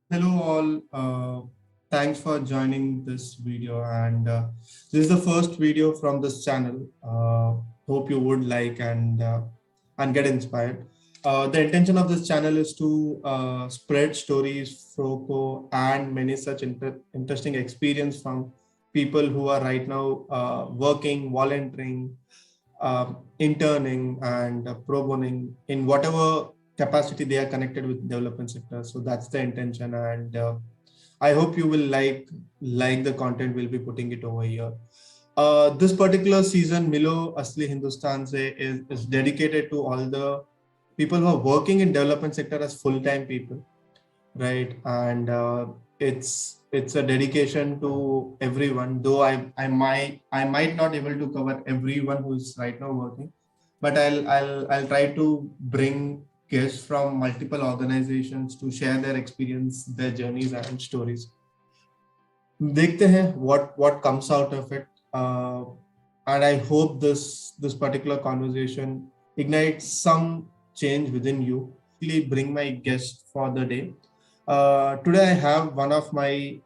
Hello all. Thanks for joining this video, and this is the first video from this channel. Hope you would like and get inspired. The intention of this channel is to spread stories, FROCO, and many such interesting experience from people who are right now working, volunteering, interning, and pro boning in whatever capacity they are connected with development sector. So that's the intention, and I hope you will like the content we'll be putting it over here. This particular season, Milo Asli Hindustan Se is dedicated to all the people who are working in development sector as full-time people, right? And it's a dedication to everyone. Though I might not able to cover everyone who is right now working, but I'll try to bring guests from multiple organizations to share their experience, their journeys and stories. देखते हैं what comes out of it, and I hope this particular conversation ignites some change within you. Really bring my guest for the day. Today I have one of my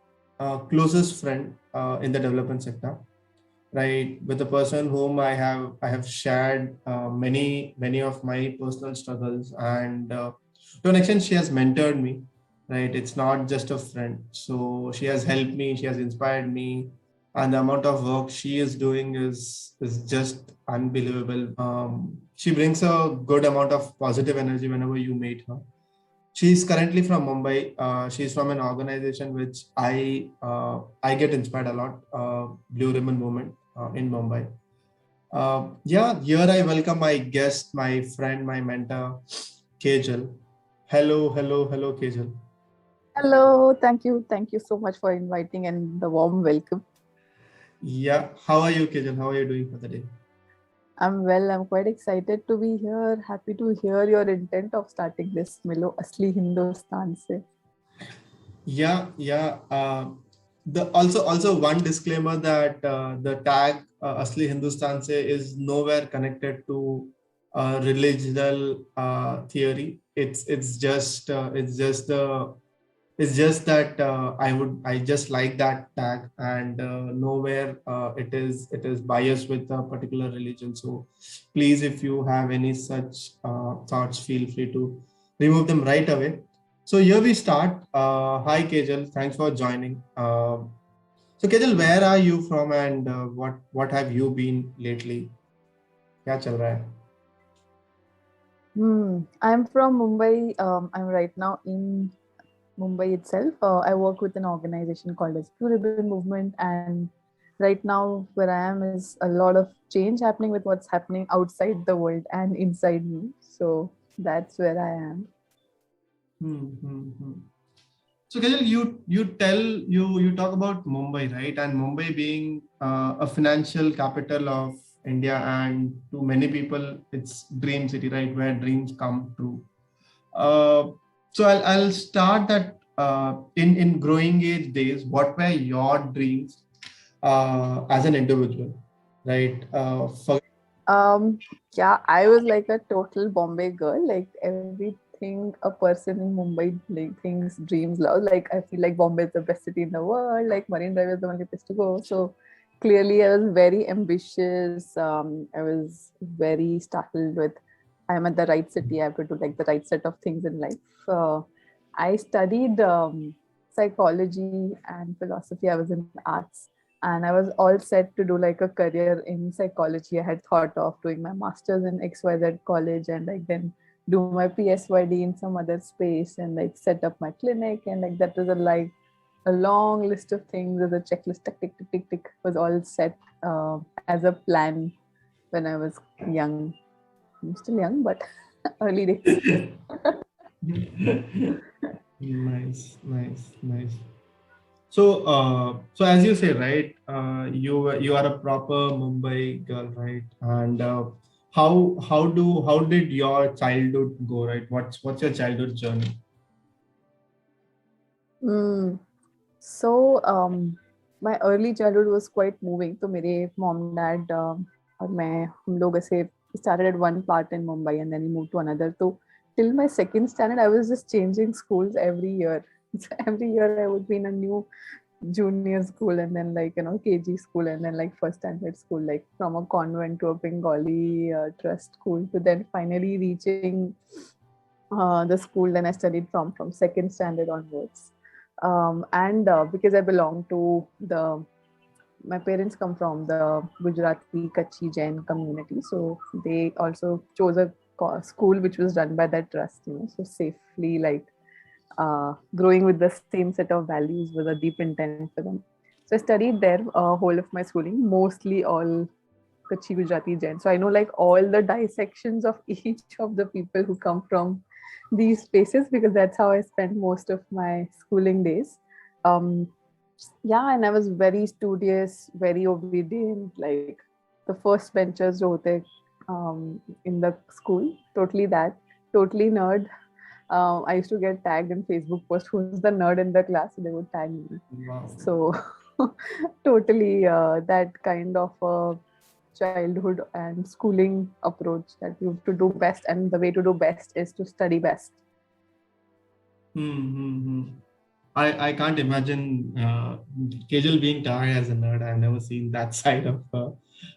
closest friend in the development sector, right? With a person whom I have shared many of my personal struggles, and to an extent she has mentored me, right? It's not just a friend. So she has helped me, she has inspired me, and the amount of work she is doing is just unbelievable. She brings a good amount of positive energy whenever you meet her. She's currently from Mumbai. She's from an organization which I get inspired a lot, Blue Ribbon Moment in Mumbai. Yeah, here I welcome my guest, my friend, my mentor, Kejal. Hello, Kejal. Hello, thank you. Thank you so much for inviting and the warm welcome. Yeah, how are you, Kejal? How are you doing for the day? I'm well. I'm quite excited to be here. Happy to hear your intent of starting this Milo Asli Hindustan Se. Yeah. The also one disclaimer that the tag Asli Hindustan Se is nowhere connected to religious theory. It's just that I just like that tag, and nowhere it is biased with a particular religion. So please, if you have any such thoughts, feel free to remove them right away. So here we start. Hi Kejal, thanks for joining. So Kejal, where are you from, and what have you been lately? क्या चल रहा है? I'm from Mumbai. I'm right now in Mumbai itself. I work with an organization called as Blue Ribbon Movement, and right now where I am is a lot of change happening with what's happening outside the world and inside me. So that's where I am. Hmm, hmm, hmm. So Kajal, you talk about Mumbai, right? And Mumbai being a financial capital of India, and to many people, it's dream city, right, where dreams come true. Uh, so I'll start that in growing age days. What were your dreams as an individual, right? Um, yeah, I was like a total Bombay girl. Like everything a person in Mumbai like, thinks, dreams, love. Like I feel like Bombay is the best city in the world. Like Marine Drive is the only place to go. So clearly, I was very ambitious. I was very startled with I'm at the right city. I have to do like the right set of things in life. I studied psychology and philosophy. I was in arts and I was all set to do like a career in psychology. I had thought of doing my master's in XYZ college and like then do my PSYD in some other space and like set up my clinic and like that was a long list of things as a checklist. Tick tick tick tick tick was all set as a plan when I was young. I'm still young, but early days. Nice. So as you say, right, you are a proper Mumbai girl, right? And how did your childhood go, right? What's your childhood journey? Mm. So my early childhood was quite moving. तो मेरे mom dad और मैं हम लोग ऐसे started at one part in Mumbai and then we moved to another. So till my second standard, I was just changing schools every year. So every year I would be in a new junior school, and then like KG school, and then like first standard school, like from a convent to a Bengali trust school, to then finally reaching the school then I studied from second standard onwards. And because I belong to my parents come from the Gujarati Kachi Jain community, so they also chose a school which was run by that trust, so safely, like growing with the same set of values was a deep intent for them. So I studied there whole of my schooling, mostly all Kachi Gujarati Jain. So I know like all the dissections of each of the people who come from these places, because that's how I spent most of my schooling days. Um, yeah, and I was very studious, very obedient, like the first benchers jo hote in the school, totally that, totally nerd. I used to get tagged in Facebook post who's the nerd in the class, so they would tag me. Wow. So totally that kind of childhood and schooling approach, that you have to do best, and the way to do best is to study best. Mm-hmm. I can't imagine Kejal being tagged as a nerd. I've never seen that side of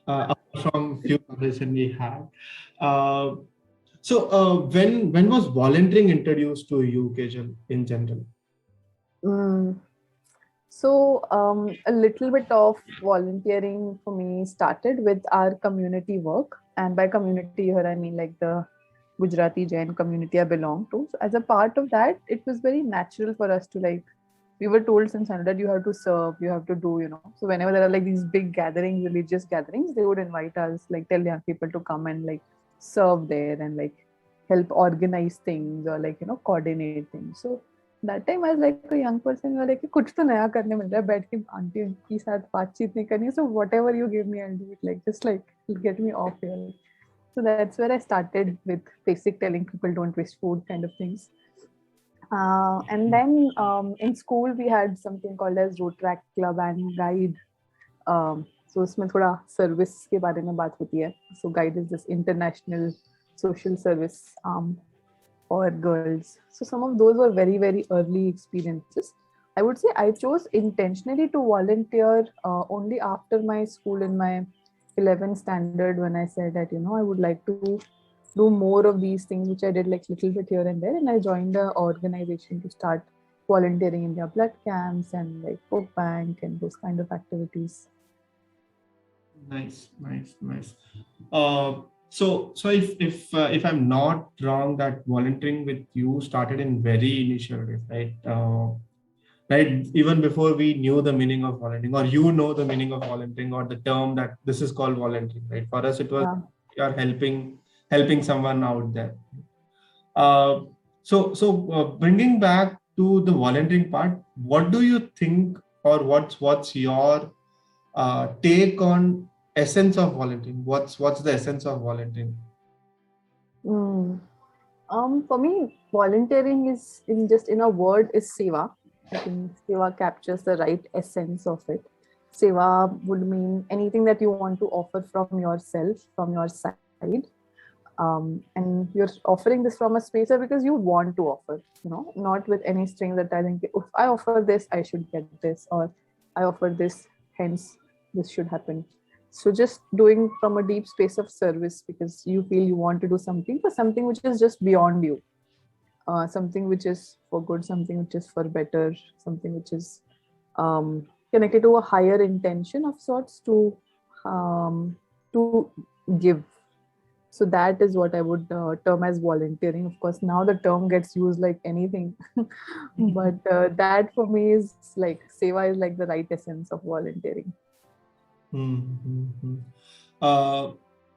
apart from few conversations we had. Uh, when was volunteering introduced to you, Kejal, in general? Mm. So a little bit of volunteering for me started with our community work, and by community here I mean like the Gujarati Jain community I belong to. So as a part of that, it was very natural for us to like, we were told since that you have to serve, you have to do, So whenever there are like these big gatherings, religious gatherings, they would invite us, like tell young people to come and like serve there and like help organize things or like coordinate things. So that time I was like a young person, you were like कुछ तो नया करने मिल रहा है, बैठ के aunty के साथ बातचीत नहीं करनी, so whatever you give me I'll do it, like just like get me off here. So that's where I started with basic telling people don't waste food kind of things. And then in school we had something called as road track club and guide. So उसमें थोड़ा service के बारे में बात होती है. So guide is this international social service for girls. So some of those were very very early experiences. I would say I chose intentionally to volunteer only after my school in my 11th standard, when I said that I would like to do more of these things, which I did like little bit here and there, and I joined the organization to start volunteering in their blood camps and like food bank and those kind of activities. Nice, nice, nice. So if I'm not wrong, that volunteering with you started in very initial days, right? Right, even before we knew the meaning of volunteering, or the meaning of volunteering, or the term that this is called volunteering, right? For us, it was Yeah. you're helping someone out there. Uh, so bringing back to the volunteering part, what do you think, or what's your take on essence of volunteering? What's the essence of volunteering? Mm. For me, volunteering is in a word is seva. I think seva captures the right essence of it. Seva would mean anything that you want to offer from yourself, from your side, and you're offering this from a space because you want to offer, not with any strings attaching. If I offer this, I should get this, or I offer this, hence this should happen. So just doing from a deep space of service because you feel you want to do something for something which is just beyond you, something which is for good, something which is for better, something which is connected to a higher intention of sorts to give. So that is what I would term as volunteering. Of course, now the term gets used like anything, but that for me is like seva is like the right essence of volunteering. Mm-hmm.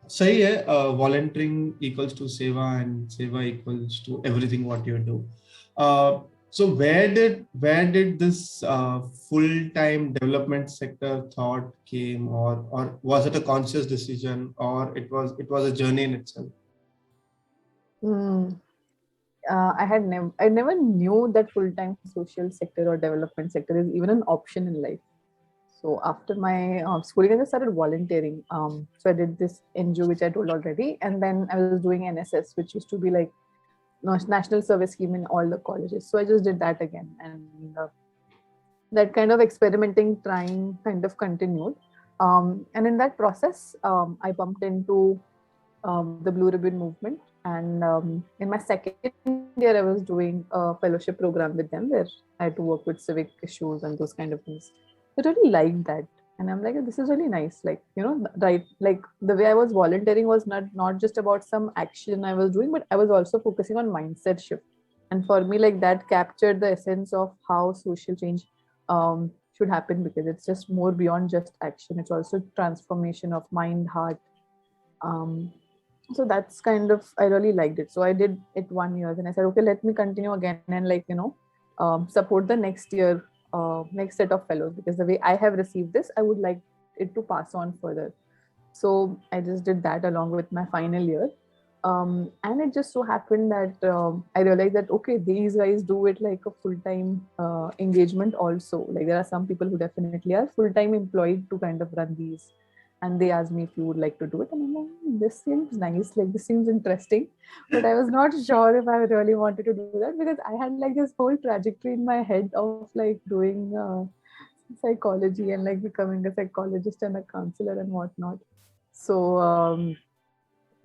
सही है. Volunteering equals to seva, and seva equals to everything what you do. So where did this full-time development sector thought came, or was it a conscious decision, or it was a journey in itself? Mm. I never knew that full-time social sector or development sector is even an option in life. So after my schooling, I just started volunteering. So I did this NGO, which I told already, and then I was doing NSS, which used to be like national service scheme in all the colleges. So I just did that again, and that kind of experimenting, trying kind of continued. And in that process, I bumped into the Blue Ribbon Movement. And in my second year, I was doing a fellowship program with them where I had to work with civic issues and those kind of things. I really liked that. And I'm like, this is really nice. Like, right, like the way I was volunteering was not just about some action I was doing, but I was also focusing on mindset shift. And for me, like that captured the essence of how social change should happen, because it's just more beyond just action. It's also transformation of mind, heart. Um, so that's kind of, I really liked it. So I did it 1 year, and I said, okay, let me continue again and like support the next year, next set of fellows, because the way I have received this, I would like it to pass on further. So I just did that along with my final year. And it just so happened that I realized that okay, these guys do it like a full-time engagement also. Like there are some people who definitely are full-time employed to kind of run these, and they asked me if you would like to do it, and I'm like, this seems nice, like this seems interesting, but I was not sure if I really wanted to do that, because I had like this whole trajectory in my head of like doing psychology and like becoming a psychologist and a counselor and whatnot. So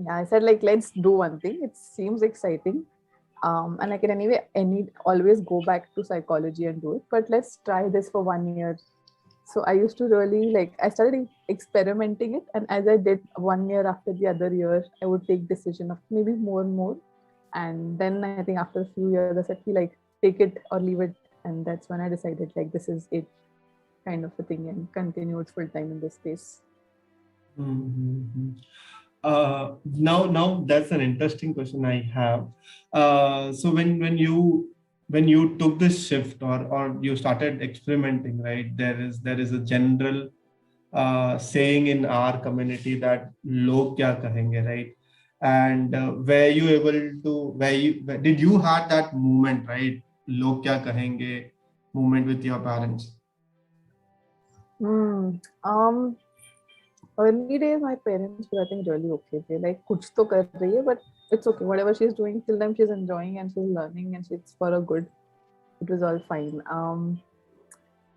yeah, I said like let's do one thing. It seems exciting, and I can anyway any always go back to psychology and do it. But let's try this for 1 year. So I used to really like I started experimenting it, and as I did 1 year after the other year, I would take decision of maybe more and more, and then I think after a few years I said, like take it or leave it, and that's when I decided like this is it, kind of a thing, and continued full time in this space. Mm-hmm. Now that's an interesting question I have. So when you took this shift, or you started experimenting, right? There is a general saying in our community that "log kya kahenge," right? And were you able to? Did you had that moment, right? "Log kya kahenge" moment with your parents? Hmm. Early days, my parents were, I think, really okay. They like, kuch to kar rahi hai, but it's okay. Whatever she's doing, till then she's enjoying and she's learning and it's for a good. It was all fine.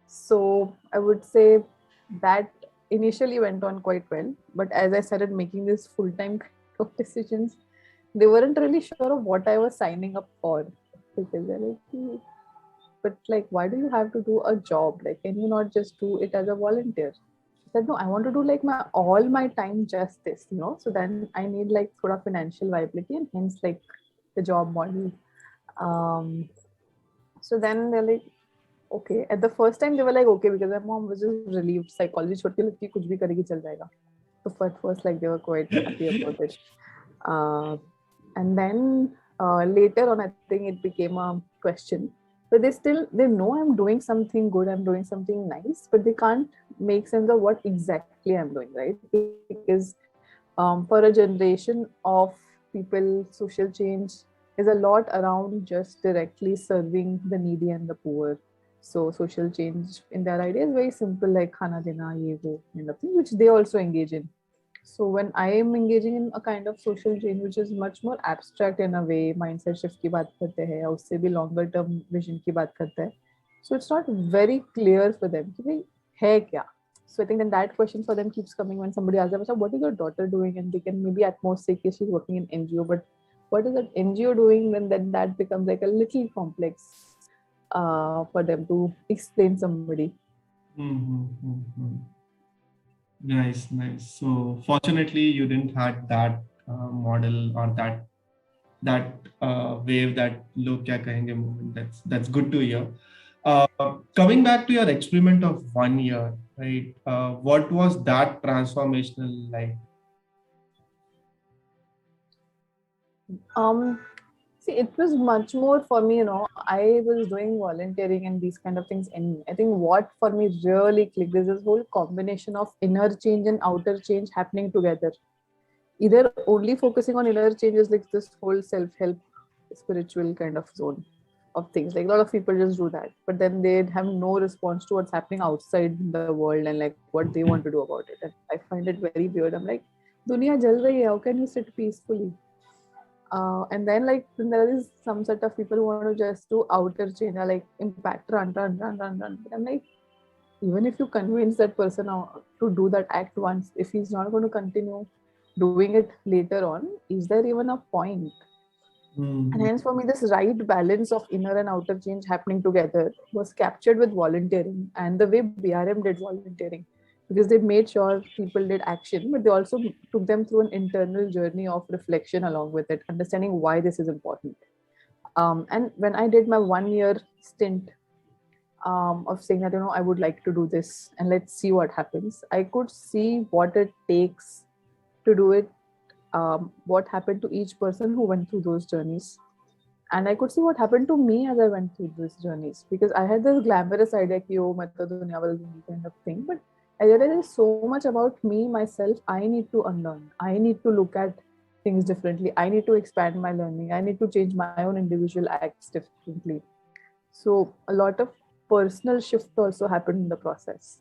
So I would say that initially went on quite well, but as I started making these full-time kind of decisions, they weren't really sure of what I was signing up for, because they're like, but like, why do you have to do a job? Like, can you not just do it as a volunteer? I said, no, I want to do like my all my time just this. So then I need like sort of financial viability, and hence like the job model. Um, so then they're like, okay. At the first time they were like, okay, because my mom was just relieved. Psychology छोटी लगती है, कुछ भी करेगी चल जाएगा. So at first like they were quite happy about it. Uh, and then later on, I think it became a question. But they know I'm doing something good, I'm doing something nice, but they can't make sense of what exactly I'm doing, right? Because for a generation of people, social change is a lot around just directly serving the needy and the poor. So social change in their idea is very simple, like khana dena, ye wo kind of thing, which they also engage in. So when I am engaging in a kind of social change which is much more abstract in a way, mindset shift की बात करते हैं या उससे भी longer term vision की बात करते हैं. So it's not very clear for them कि भाई है क्या. So I think then that question for them keeps coming when somebody asks them, what is your daughter doing? And they can maybe at most say she's working in NGO, but what is that NGO doing? Then that becomes like a little complex for them to explain somebody. Mm-hmm. Nice. So fortunately, you didn't had that model, or that wave, that "log kya kahenge" moment. That's good to hear. Coming back to your experiment of 1 year, right? What was that transformational like? See, it was much more for me. I was doing volunteering and these kind of things anyway. I think what for me really clicked is this whole combination of inner change and outer change happening together. Either only focusing on inner change is like this whole self-help spiritual kind of zone of things. Like a lot of people just do that, but then they have no response to what's happening outside the world and like what they want to do about it. And I find it very weird. I'm like, Dunia jal rahi hai, how can you sit peacefully? And then like then there is some set of people who want to just do outer chain, or like impact, run. But I'm like, even if you convince that person to do that act once, if he's not going to continue doing it later on, is there even a point? And Mm-hmm. hence, for me, this right balance of inner and outer change happening together was captured with volunteering and the way BRM did volunteering, because they made sure people did action, but they also took them through an internal journey of reflection along with it, understanding why this is important. And when I did my 1 year stint of saying that, I would like to do this and let's see what happens, I could see what it takes to do it, what happened to each person who went through those journeys. And I could see what happened to me as I went through these journeys, because I had this glamorous idea ki, oh, main to duniya badal dungi kind of thing. But I realized there's so much about me, myself, I need to unlearn. I need to look at things differently. I need to expand my learning. I need to change my own individual acts differently. So a lot of personal shift also happened in the process.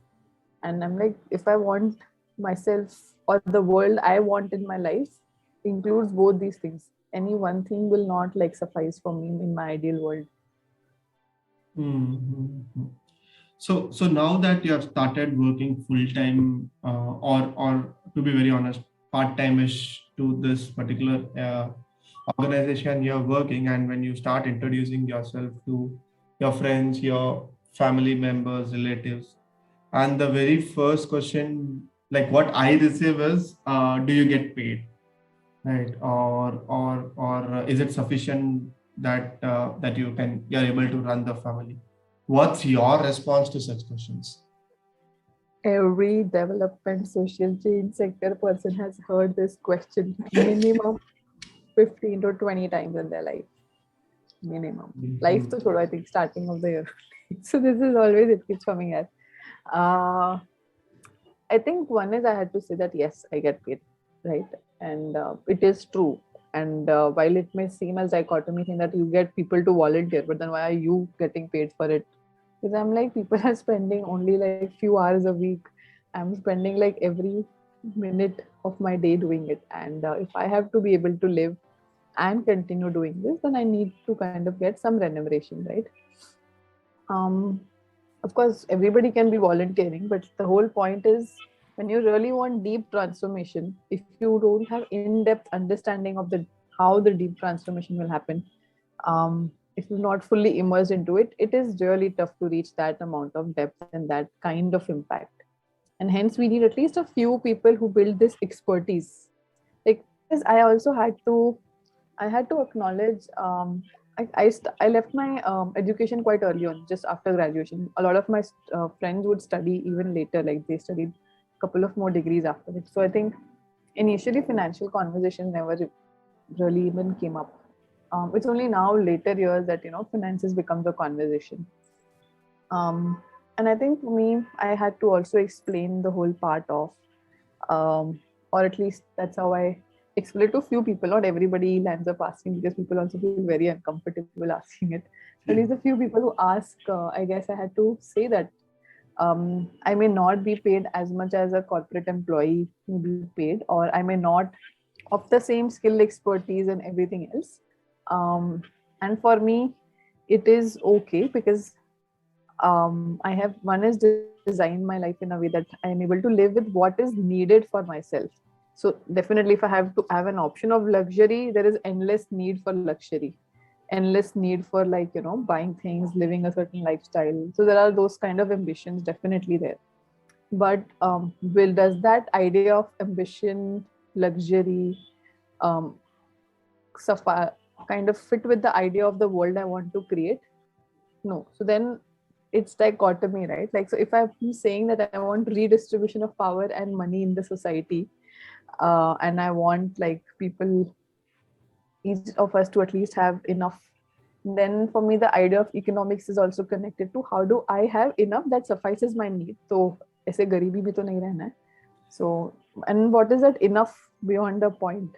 And I'm like, if I want myself or the world I want in my life includes both these things. Any one thing will not like suffice for me in my ideal world. Mm-hmm. So now that you have started working full time, or to be very honest, part time ish to this particular organization you're working, and when you start introducing yourself to your friends, your family members, relatives, and the very first question, like what I receive is, do you get paid, right? Or is it sufficient that that you're able to run the family? What's your response to such questions? Every development social change sector person has heard this question minimum 15 to 20 times in their life. Minimum. Life to Mhm. show, I think, starting of the year. So this is always, it keeps coming at. Uh, I think one is I had to say that yes, I get paid, right? And it is true. And while it may seem as dichotomy thing that you get people to volunteer, but then why are you getting paid for it? Because I'm like, people are spending only like few hours a week. I'm spending like every minute of my day doing it. And if I have to be able to live and continue doing this, then I need to kind of get some remuneration, right? Um, of course, everybody can be volunteering, but the whole point is when you really want deep transformation, if you don't have in-depth understanding of the how the deep transformation will happen, if you're not fully immersed into it, it is really tough to reach that amount of depth and that kind of impact. And hence, we need at least a few people who build this expertise. Like, because I had to acknowledge. I left my education quite early on, just after graduation. A lot of my friends would study even later, like they studied a couple of more degrees after it. So I think initially financial conversations never really even came up. It's only now later years that finances becomes a conversation. Um, and I think for me, I had to also explain the whole part of, or at least that's how I explain it to a few people. Not everybody lands up asking, because people also feel very uncomfortable asking it. At least a few people who ask, I guess I had to say that I may not be paid as much as a corporate employee may be paid, or I may not of the same skill, expertise, and everything else. And for me, it is okay, because I have one is designed my life in a way that I am able to live with what is needed for myself. So definitely, if I have to have an option of luxury, there is endless need for luxury, endless need for like buying things, living a certain lifestyle. So there are those kind of ambitions definitely there. But will does that idea of ambition, luxury, um, kind of fit with the idea of the world I want to create? No. So then it's dichotomy, right? Like, so if I'm saying that I want redistribution of power and money in the society, and I want like people, each of us to at least have enough, then for me the idea of economics is also connected to how do I have enough that suffices my need. So ऐसे गरीबी भी तो नहीं रहना है. So, and what is that enough beyond a point?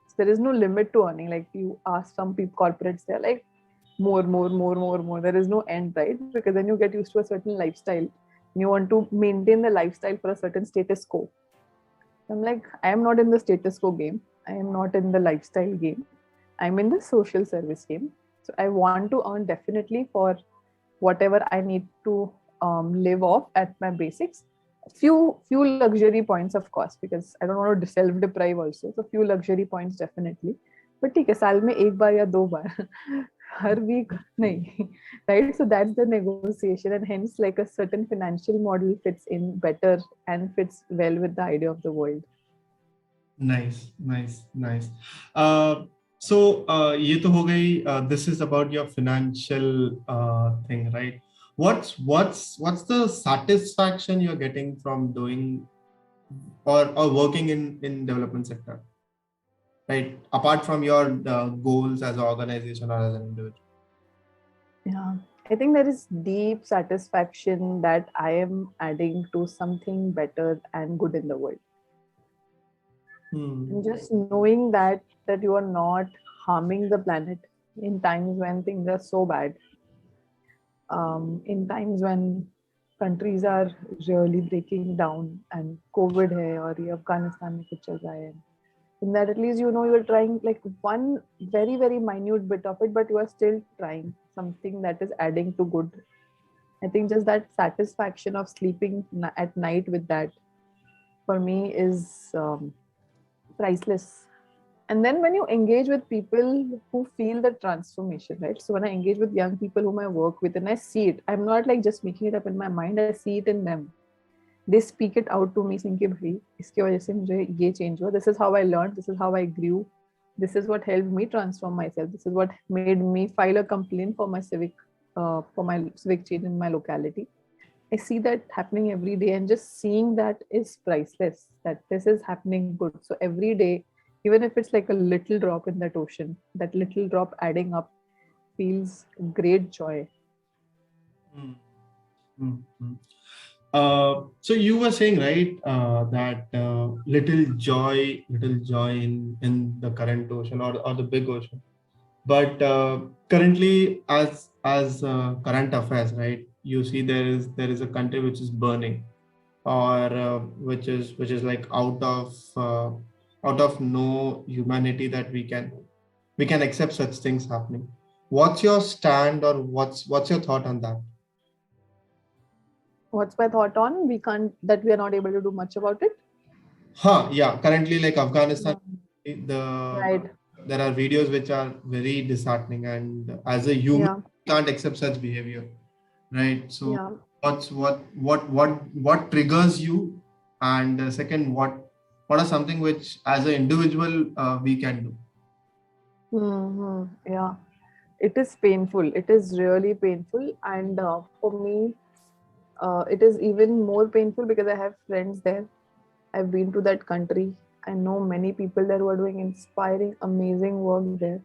So there is no limit to earning. Like you ask some people, corporates, they're like more. There is no end, right? Because then you get used to a certain lifestyle. You want to maintain the lifestyle for a certain status quo. I'm like, I am not in the status quo game. I am not in the lifestyle game. I'm in the social service team. So I want to earn definitely for whatever I need to live off at my basics. Few luxury points, of course, because I don't want to self deprive also. So few luxury points definitely. But ठीक है, साल में एक बार या दो बार, हर week नहीं, right? So that's the negotiation, and hence like a certain financial model fits in better and fits well with the idea of the world. Nice. So ये तो हो गई. This is about your financial thing, right? What's the satisfaction you're getting from doing or working in development sector, right? Apart from your goals as an organization or as an individual. Yeah, I think there is deep satisfaction that I am adding to something better and good in the world. And just knowing that you are not harming the planet in times when things are so bad, in times when countries are really breaking down and COVID hai or ye Afghanistan mein kuch chal raha hai. In that at least you know you are trying like one very very minute bit of it, but you are still trying something that is adding to good. I think just that satisfaction of sleeping at night with that for me is priceless. And then when you engage with people who feel the transformation, right? So when I engage with young people whom I work with and I see it, I'm not like just making it up in my mind, I see it in them. They speak it out to me saying कि भाई इसकी वजह से मुझे ये change हुआ, this is how I learned, this is how I grew, this is what helped me transform myself, this is what made me file a complaint for my civic change in my locality. I see that happening every day, and just seeing that is priceless, that this is happening good. So every day, even if it's like a little drop in that ocean, that little drop adding up feels great joy. So you were saying, right, that little joy in the current ocean or the big ocean. But currently, as current affairs, right, you see there is a country which is burning, or which is like out of no humanity that we can accept such things happening. What's your stand, or what's your thought on that? What's my thought on we are not able to do much about it? Yeah, currently like Afghanistan, Right. there are videos which are very disheartening, and as a human can't accept such behavior, right? So what triggers you, and second, what are something which as an individual we can do? Yeah, it is painful, it is really painful, and for me it is even more painful because I have friends there. I've been to that country. I know many people there who are doing inspiring, amazing work there.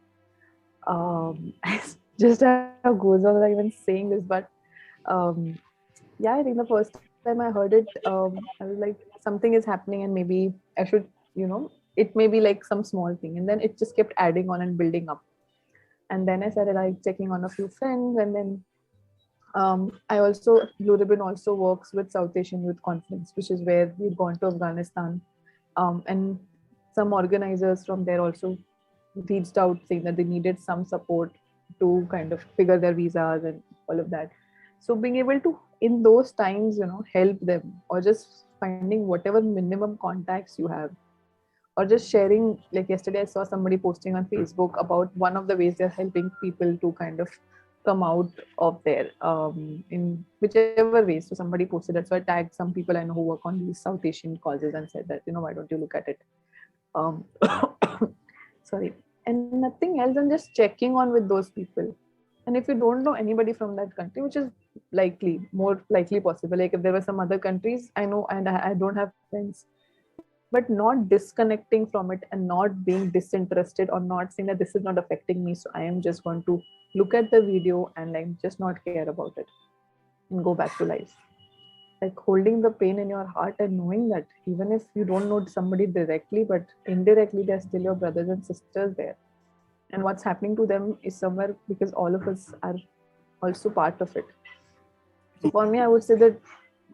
I just have goosebumps like even saying this, but yeah, I think the first time I heard it, I was like, something is happening, and maybe I should, it may be like some small thing, and then it just kept adding on and building up. And then I started like checking on a few friends, and then I also, Blue Ribbon also works with South Asian Youth Conference, which is where we'd gone to Afghanistan. And some organizers from there also reached out saying that they needed some support to kind of figure their visas and all of that. So being able to, in those times, help them, or just finding whatever minimum contacts you have, or just sharing, like yesterday I saw somebody posting on Facebook about one of the ways they're helping people to kind of come out of there in whichever ways. So somebody posted that, so I tagged some people I know who work on these South Asian causes and said that, why don't you look at it, um, sorry, and nothing else, and just checking on with those people. And if you don't know anybody from that country, which is more likely possible, like if there were some other countries I know and I don't have friends, but not disconnecting from it and not being disinterested, or not saying that this is not affecting me, so I am just going to look at the video and like just not care about it and go back to life. Like holding the pain in your heart and knowing that even if you don't know somebody directly, but indirectly they're still your brothers and sisters there, and what's happening to them is somewhere because all of us are also part of it. So for me, I would say that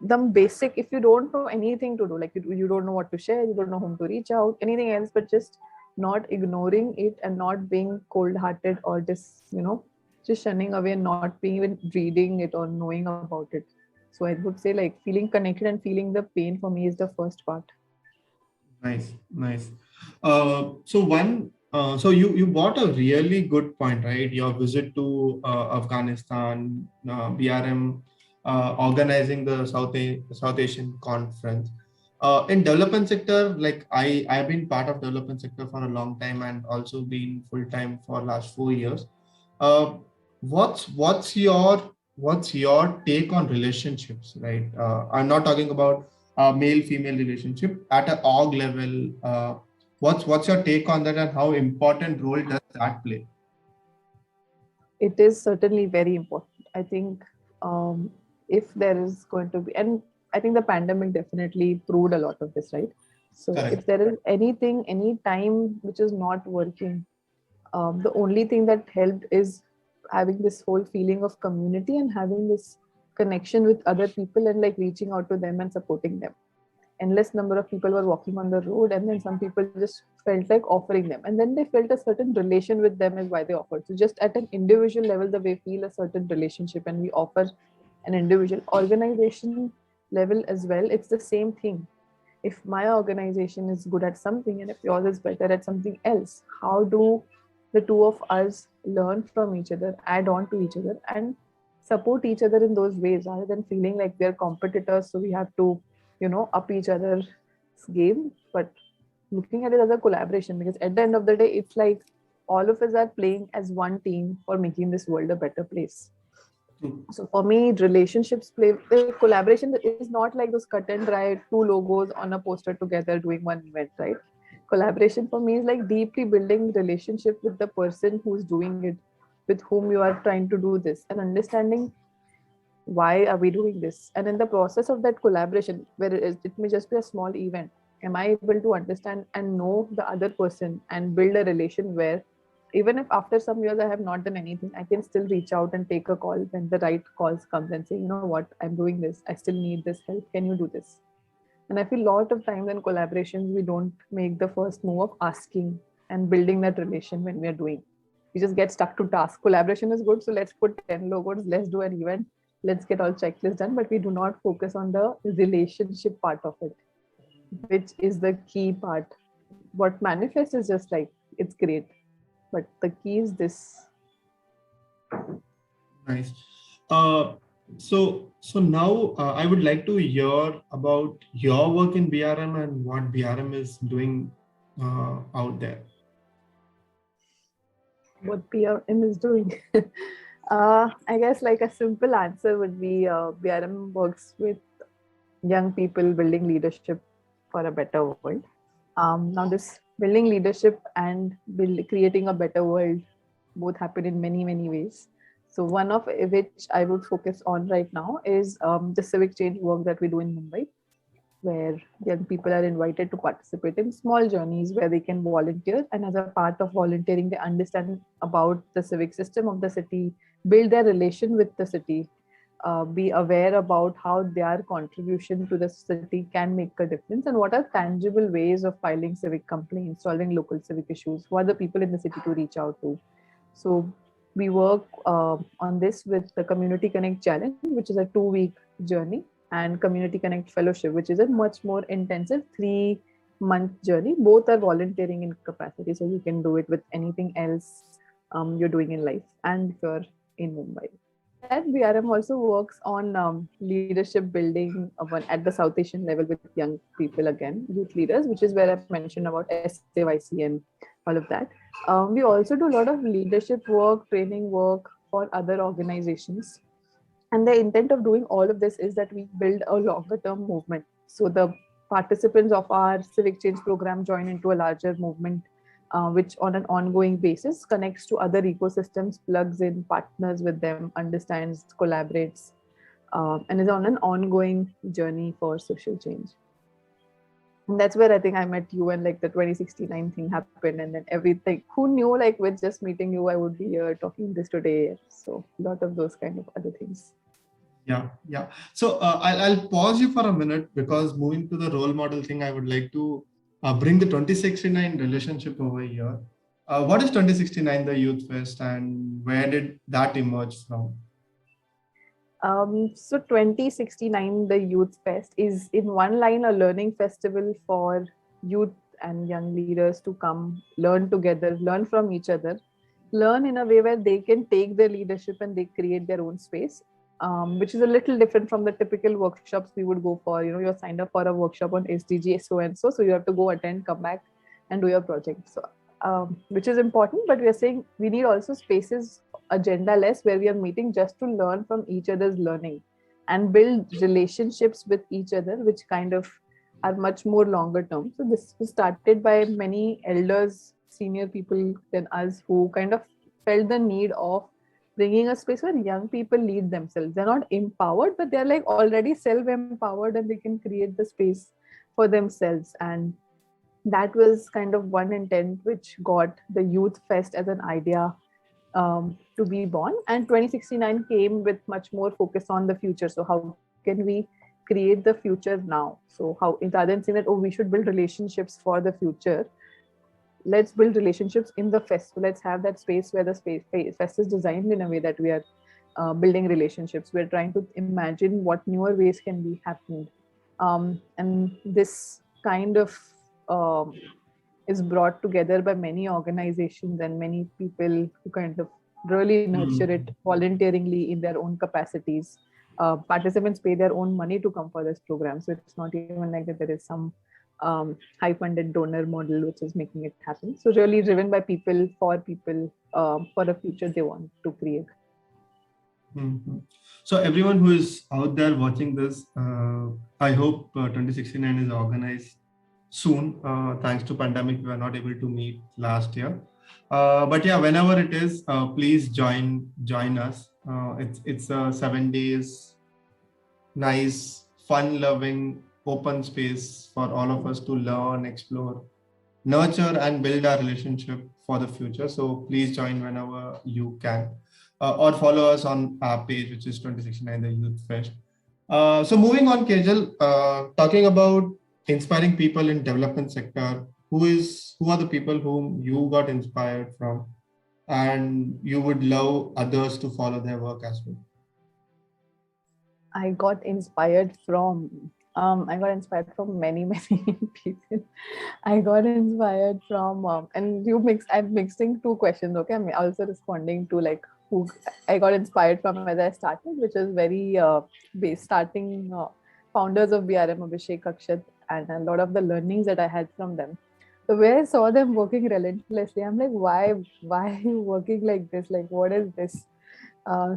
the basic, if you don't know anything to do, like you don't know what to share, you don't know whom to reach out, anything else, but just not ignoring it and not being cold-hearted or just shunning away and not being even reading it or knowing about it. So I would say like feeling connected and feeling the pain for me is the first part. Nice, nice. So you brought a really good point, right? Your visit to Afghanistan, BRM, organizing the South Asian conference. In development sector, like I've been part of development sector for a long time and also been full time for last 4 years. Uh, what's your take on relationships, right? I'm not talking about male female relationship at an org level. What's your take on that, and how important role does that play? It is certainly very important. I think if there is going to be, and I think the pandemic definitely proved a lot of this, right? So if Correct. there is anything, any time which is not working, the only thing that helped is having this whole feeling of community and having this connection with other people and like reaching out to them and supporting them. Endless number of people were walking on the road, and then some people just felt like offering them, and then they felt a certain relation with them is why they offered. So just at an individual level, the way feel a certain relationship and we offer an individual organization level as well, it's the same thing. If my organization is good at something and if yours is better at something else, how do the two of us learn from each other, add on to each other, and support each other in those ways rather than feeling like we're competitors, so we have to up each other's game, but looking at it as a collaboration, because at the end of the day it's like all of us are playing as one team for making this world a better place. True. So for me, relationships play, the collaboration is not like those cut and dry two logos on a poster together doing one event, right? Collaboration for me is like deeply building relationship with the person who's doing it, with whom you are trying to do this, and understanding why are we doing this, and in the process of that collaboration, where it may just be a small event, am I able to understand and know the other person and build a relation where even if after some years I have not done anything, I can still reach out and take a call when the right calls comes and say, you know what, I'm doing this, I still need this help, can you do this? And I feel a lot of times in collaborations we don't make the first move of asking and building that relation when we are doing. We just get stuck to task. Collaboration is good, so let's put 10 logos, let's do an event, let's get all checklists done, but we do not focus on the relationship part of it, which is the key part. What manifests is just like it's great, but the key is this. Nice. Uh, so now I would like to hear about your work in BRM and what BRM is doing out there. What PRM is doing. I guess like a simple answer would be BRM works with young people building leadership for a better world. Now, this building leadership and creating a better world both happen in many, many ways. So, one of which I would focus on right now is the civic change work that we do in Mumbai, where young people are invited to participate in small journeys where they can volunteer. And as a part of volunteering, they understand about the civic system of the city, build their relation with the city, be aware about how their contribution to the city can make a difference, and what are tangible ways of filing civic complaints, solving local civic issues, who are the people in the city to reach out to. So we work on this with the Community Connect Challenge, which is a 2 week journey, and Community Connect Fellowship, which is a much more intensive 3 month journey. Both are volunteering in capacity, so you can do it with anything else you're doing in life and if you're in Mumbai. With that, BRM also works on leadership building at the South Asian level with young people, again, youth leaders, which is where I've mentioned about SAYC and all of that. We also do a lot of leadership work, training work for other organizations. And the intent of doing all of this is that we build a longer term movement. So the participants of our civic change program join into a larger movement, which on an ongoing basis connects to other ecosystems, plugs in, partners with them, understands, collaborates, and is on an ongoing journey for social change. And that's where I think I met you, and like the 2069 thing happened, and then everything. Who knew, like with just meeting you, I would be here talking this today. So a lot of those kind of other things. Yeah, yeah. So I'll pause you for a minute, because moving to the role model thing, I would like to bring the 2069 relationship over here. What is 2069, the Youth Fest, and where did that emerge from? So 2069, the Youth Fest is in one line a learning festival for youth and young leaders to come learn together, learn from each other, learn in a way where they can take their leadership and they create their own space, which is a little different from the typical workshops we would go for. You're signed up for a workshop on SDG so and so you have to go attend, come back, and do your project. So, which is important, but we are saying we need also spaces agenda less where we are meeting just to learn from each other's learning and build relationships with each other, which kind of are much more longer term. So this was started by many elders, senior people than us who kind of felt the need of bringing a space where young people lead themselves. They're not empowered, but they're like already self-empowered and they can create the space for themselves. And that was kind of one intent which got the Youth Fest as an idea to be born. And 2069 came with much more focus on the future. So how can we create the future now? So how, rather than saying that, oh, we should build relationships for the future, let's build relationships in the fest. So let's have that space where the fest is designed in a way that we are building relationships. We're trying to imagine what newer ways can be happened. And this kind of um, is brought together by many organizations and many people who kind of really nurture it voluntarily in their own capacities. Participants pay their own money to come for this program. So it's not even like that there is some high funded donor model which is making it happen. So really driven by people, for a future they want to create. Mhm. So everyone who is out there watching this, I hope 2069 is organized soon. Thanks to pandemic, we were not able to meet last year. But yeah, whenever it is, please join us. It's 7 days, nice, fun-loving, open space for all of us to learn, explore, nurture, and build our relationship for the future. So please join whenever you can, or follow us on our page, which is 2069 the Youth Fest. So moving on, Kejal, talking about inspiring people in development sector, who are the people whom you got inspired from, and you would love others to follow their work as well? I got inspired from many many people. I got inspired from and I'm mixing two questions. Okay, I'm also responding to like who I got inspired from as I started, which is very base starting founders of BRM, Abhishek, Akshat, and a lot of the learnings that I had from them. The way I saw them working relentlessly, I'm like, why are you working like this? Like, what is this?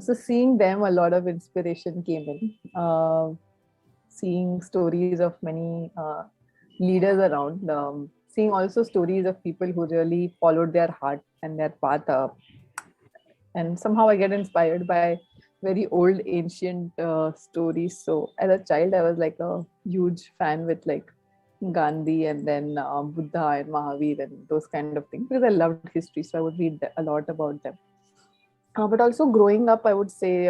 So seeing them, a lot of inspiration came in. Seeing stories of many leaders around, seeing also stories of people who really followed their heart and their path. And somehow I get inspired by very old, ancient stories. So as a child, I was like a huge fan with like Gandhi and then Buddha and Mahavir and those kind of things because I loved history. So I would read a lot about them. But also growing up, I would say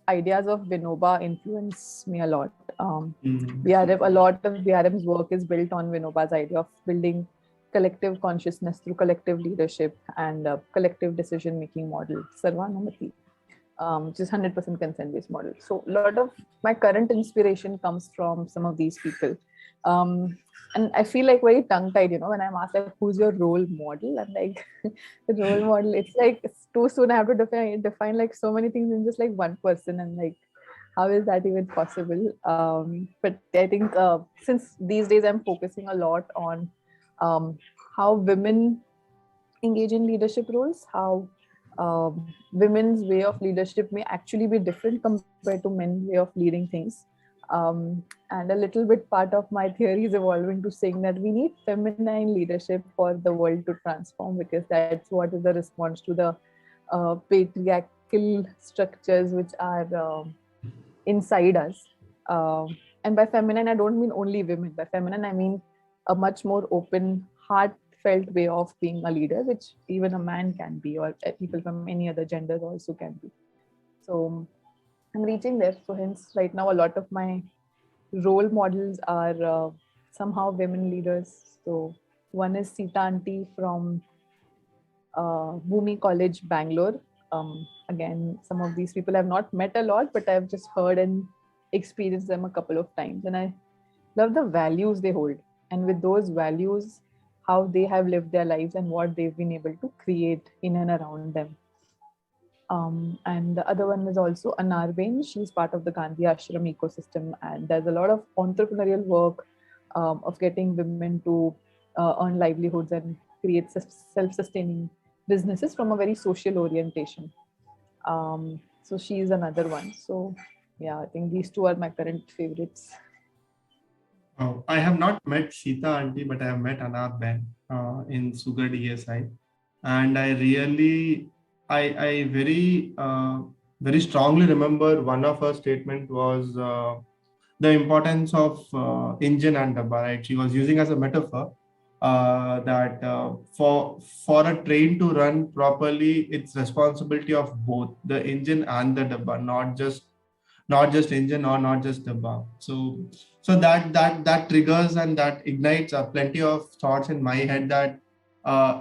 ideas of Vinoba influence me a lot. A lot of BRM's work is built on Vinoba's idea of building collective consciousness through collective leadership and collective decision-making model, Sarvanamati, which is 100% consent-based model. So a lot of my current inspiration comes from some of these people. And I feel like very tongue-tied, when I'm asked like, who's your role model? I'm like, the role model, it's too soon. I have to define like so many things in just like one person. And like, how is that even possible? But I think since these days I'm focusing a lot on how women engage in leadership roles, how women's way of leadership may actually be different compared to men's way of leading things. And a little bit part of my theory is evolving to saying that we need feminine leadership for the world to transform, because that's what is the response to the patriarchal structures which are inside us. And by feminine, I don't mean only women. By feminine, I mean a much more open, heartfelt way of being a leader, which even a man can be, or people from any other genders also can be. So I'm reaching there. So hence, right now, a lot of my role models are somehow women leaders. So one is Sita Aunty from Bhumi College, Bangalore. Again, some of these people I've not met a lot, but I've just heard and experienced them a couple of times. And I love the values they hold. And with those values, how they have lived their lives and what they've been able to create in and around them. And the other one is also Anarben. She's part of the Gandhi Ashram ecosystem, and there's a lot of entrepreneurial work of getting women to earn livelihoods and create self-sustaining businesses from a very social orientation. So she's another one. So yeah, I think these two are my current favorites. Oh, I have not met Sita Aunty, but I have met Anar Ben in Sugar DSI, and I really, I very strongly remember one of her statement was the importance of engine and dabba. Right, she was using as a metaphor that for a train to run properly, it's responsibility of both the engine and the dabba, not just engine or not just dabba. So that triggers and that ignites plenty of thoughts in my head that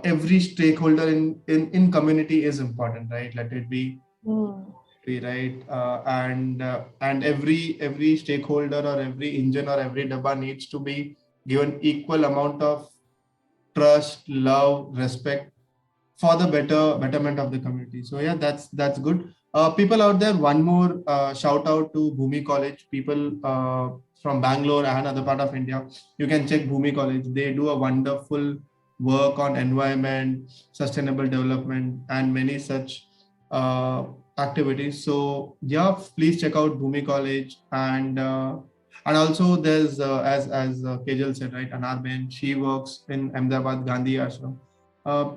every stakeholder in community is important, right? Let it be right, and every stakeholder or every engine or every dabba needs to be given equal amount of trust, love, respect for the betterment of the community. So yeah, that's good. People out there, one more shout out to Bhumi College. People from Bangalore and other part of India, you can check Bhumi College. They do a wonderful work on environment, sustainable development, and many such uh, activities. So yeah, please check out Bhumi College. And also there's as Kejal said, right, Anarben, she works in Ahmedabad Gandhi Ashram.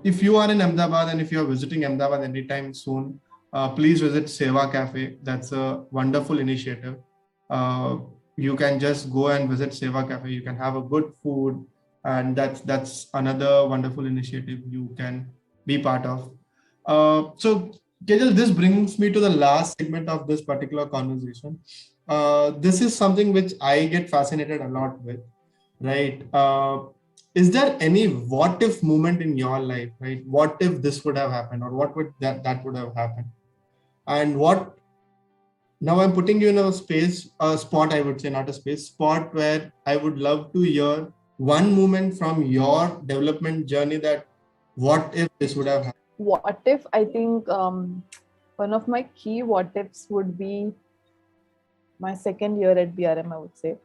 If you are in Ahmedabad and if you are visiting Ahmedabad anytime soon, please visit Seva Cafe. That's a wonderful initiative. Uh, you can just go and visit Seva Cafe. You can have a good food, and that's another wonderful initiative you can be part of. So, Kejal, this brings me to the last segment of this particular conversation. This is something which I get fascinated a lot with, right? Is there any what if moment in your life, right? What if this would have happened, or what would that would have happened? And what now I'm putting you in a spot, I would say, not a space, spot where I would love to hear one moment from your development journey that what if this would have happened? What if, I think one of my key what ifs would be my second year at BRM, I would say.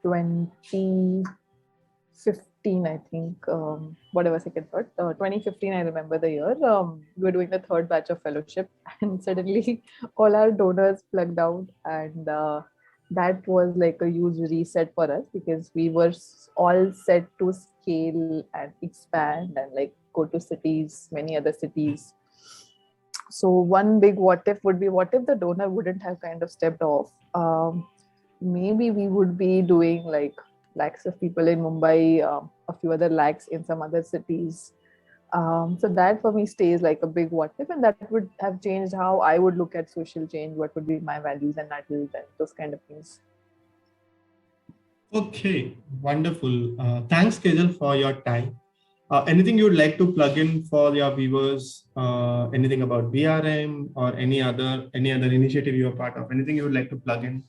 2015, I think, whatever second third, 2015, I remember the year. We were doing the third batch of fellowship, and suddenly all our donors plugged out, and that was like a huge reset for us because we were all set to scale and expand and like go to cities, many other cities. So one big what if would be, what if the donor wouldn't have kind of stepped off? Maybe we would be doing like lakhs of people in Mumbai, a few other lakhs in some other cities. So that for me stays like a big what if, and that would have changed how I would look at social change, what would be my values and values and those kind of things. Okay, wonderful. Thanks, Kejal, for your time. Anything you would like to plug in for your viewers? Anything about BRM or any other initiative you are part of? Anything you would like to plug in?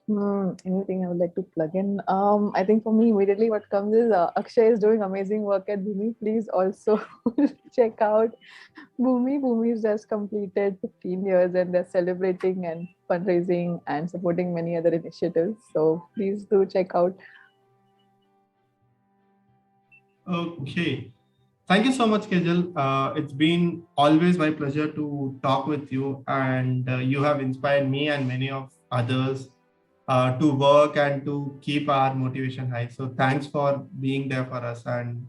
Anything I would like to plug in? I think for me, immediately what comes is Akshay is doing amazing work at Bhumi. Please also check out Bhumi. Bhumi has just completed 15 years and they're celebrating and fundraising and supporting many other initiatives. So please do check out. Okay. Thank you so much, Kejal. It's been always my pleasure to talk with you, and you have inspired me and many of others to work and to keep our motivation high. So thanks for being there for us, and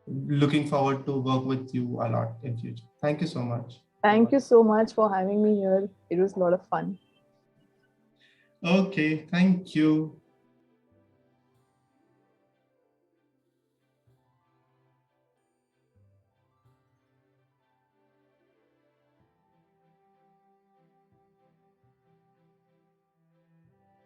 looking forward to work with you a lot in future. Thank you so much. Thank you so much for having me here. It was a lot of fun. Okay, thank you.